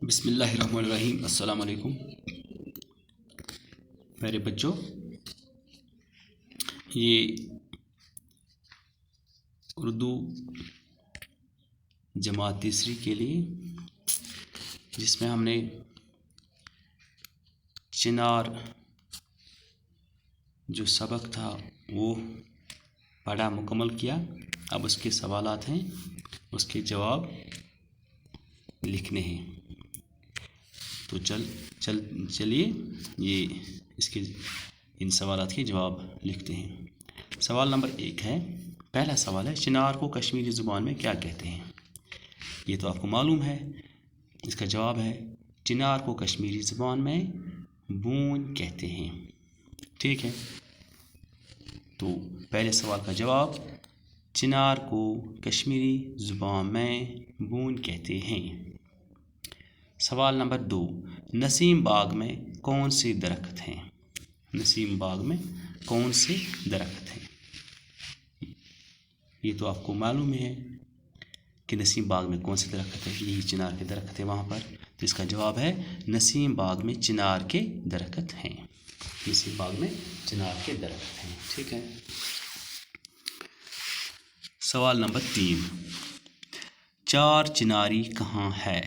بسم اللہ الرحمن الرحیم۔ السلام علیکم پیارے بچوں، یہ اردو جماعت تیسری کے لیے جس میں ہم نے چنار جو سبق تھا وہ پڑھا مکمل کیا۔ اب اس کے سوالات ہیں، اس کے جواب لکھنے ہیں۔ تو چلیے یہ اس کے ان سوالات کے جواب لکھتے ہیں۔ سوال نمبر 1 ہے، پہلا سوال ہے، چنار کو کشمیری زبان میں کیا کہتے ہیں؟ یہ تو آپ کو معلوم ہے۔ اس کا جواب ہے، چنار کو کشمیری زبان میں بون کہتے ہیں۔ ٹھیک ہے، تو پہلے سوال کا جواب، چنار کو کشمیری زبان میں بون کہتے ہیں۔ سوال نمبر 2، نسیم باغ میں کون سے درخت ہیں؟ نسیم باغ میں کون سے درخت ہیں؟ یہ تو آپ کو معلوم ہے کہ نسیم باغ میں کون سے درخت ہیں، یہی چنار کے درخت ہیں وہاں پر۔ تو اس کا جواب ہے، نسیم باغ میں چنار کے درخت ہیں۔ نسیم باغ میں چنار کے درخت ہیں۔ ٹھیک ہے۔ سوال نمبر 3، چار چناری کہاں ہے؟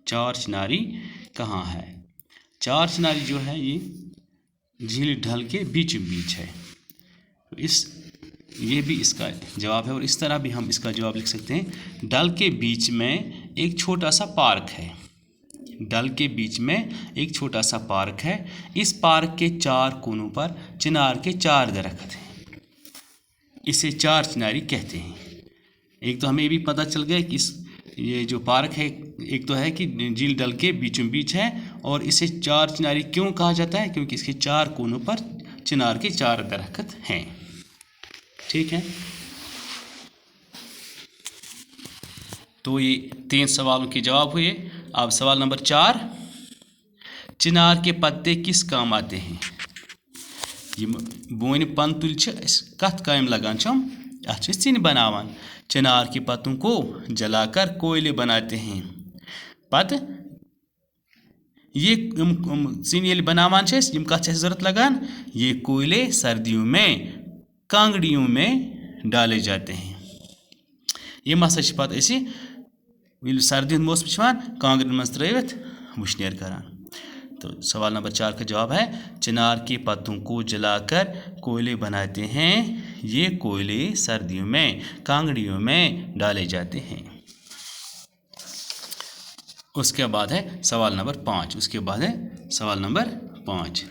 چار چناری کہاں ہے؟ چار چناری جو ہے یہ جھیل ڈھل کے بیچ ہے۔ یہ بھی اس کا جواب ہے، اور اس طرح بھی ہم اس کا جواب لکھ سکتے ہیں، ڈل کے بیچ میں ایک چھوٹا سا پارک ہے۔ ڈل کے بیچ میں ایک چھوٹا سا پارک ہے، اس پارک کے 4 کونوں پر چنار کے 4 درخت ہیں، اسے چار چناری کہتے ہیں۔ ایک تو ہمیں یہ بھی پتہ چل گیا کہ یہ جو پارک ہے، ایک تو ہے کہ جھیل ڈل کے بیچ ہے، اور اسے چار چناری کیوں کہا جاتا ہے؟ کیونکہ اس کے 4 کونوں پر چنار کے 4 درخت ہیں۔ ٹھیک ہے، تو یہ 3 سوالوں کے جواب ہوئے۔ اب سوال نمبر 4، چنار کے پتے کس کام آتے ہیں؟ یہ بونہ پن تل کت کام لگان چم؟ اتھ ژِنہِ بناوان۔ چنار کے پتوں کو جلا کر کوئلے بناتے ہیں۔ پتہ یہ ژِنہِ ییٚلہِ بناوان چھِ أسۍ، یِم کتھ چھِ ضرورت لگان؟ یہ کوئلے سردیوں میں کانگڑیوں میں ڈالے جاتے ہیں۔ یہ ہسا چھِ پتہٕ أسۍ ییٚلہِ سردی ہُنٛد موسم چھُ یِوان کانگرٮ۪ن منٛز ترٲوِتھ وُشنیر کران۔ تو سوال نمبر 4 کا جواب ہے، چنار کے پتوں کو جلا کر کوئلے بناتے ہیں۔ یہ کوئلے سردیوں میں کانگڑیوں میں ڈالے جاتے ہیں۔ اس کے بعد ہے سوال نمبر 5۔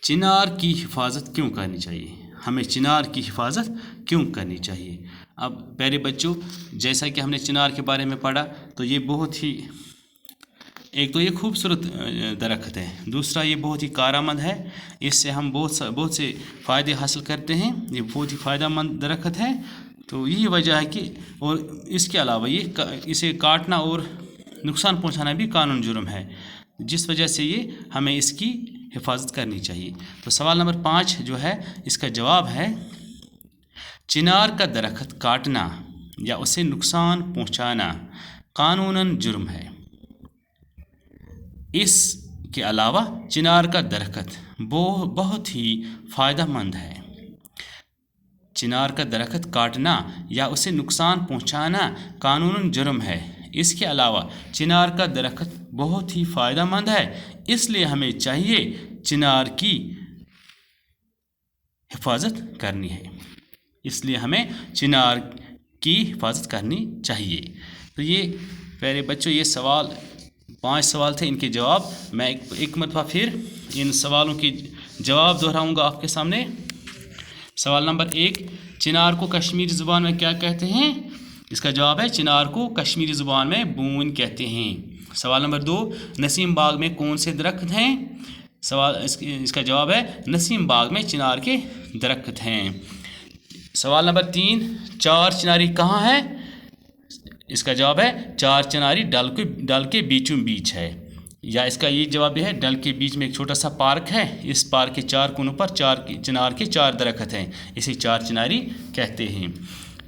چنار کی حفاظت کیوں کرنی چاہیے؟ ہمیں چنار کی حفاظت کیوں کرنی چاہیے؟ اب پیارے بچوں، جیسا کہ ہم نے چنار کے بارے میں پڑھا، تو یہ بہت ہی، ایک تو یہ خوبصورت درخت ہے، دوسرا یہ بہت ہی کارآمد ہے، اس سے ہم بہت سے فائدے حاصل کرتے ہیں۔ یہ بہت ہی فائدہ مند درخت ہے، تو یہی وجہ ہے کہ، اور اس کے علاوہ اسے کاٹنا اور نقصان پہنچانا بھی قانون جرم ہے، جس وجہ سے یہ ہمیں اس کی حفاظت کرنی چاہیے۔ تو سوال نمبر 5 جو ہے، اس کا جواب ہے، چنار کا درخت کاٹنا یا اسے نقصان پہنچانا قانوناً جرم ہے۔ اس کے علاوہ چنار کا درخت بہت ہی فائدہ مند ہے۔ چنار کا درخت کاٹنا یا اسے نقصان پہنچانا قانوناً جرم ہے۔ اس کے علاوہ چنار کا درخت بہت ہی فائدہ مند ہے، اس لیے ہمیں چاہیے چنار کی حفاظت کرنی ہے۔ اس لیے ہمیں چنار کی حفاظت کرنی چاہیے۔ تو یہ پیارے بچوں، یہ 5 سوال تھے، ان کے جواب میں ایک مرتبہ پھر ان سوالوں کے جواب دہراؤں گا آپ کے سامنے۔ سوال نمبر 1، چنار کو کشمیری زبان میں کیا کہتے ہیں؟ اس کا جواب ہے، چنار کو کشمیری زبان میں بون کہتے ہیں۔ سوال نمبر 2، نسیم باغ میں کون سے درخت ہیں؟ اس کا جواب ہے، نسیم باغ میں چنار کے درخت ہیں۔ سوال نمبر 3، چار چناری کہاں ہے؟ اس کا جواب ہے، چار چناری ڈل کے بیچ ہے، یا اس کا یہ جواب ہے، ڈل کے بیچ میں ایک چھوٹا سا پارک ہے، اس پارک کے 4 کونوں پر چنار کے 4 درخت ہیں، اسے چار چناری کہتے ہیں۔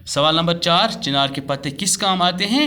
سوال نمبر 4، چنار کے پتے کس کام آتے ہیں؟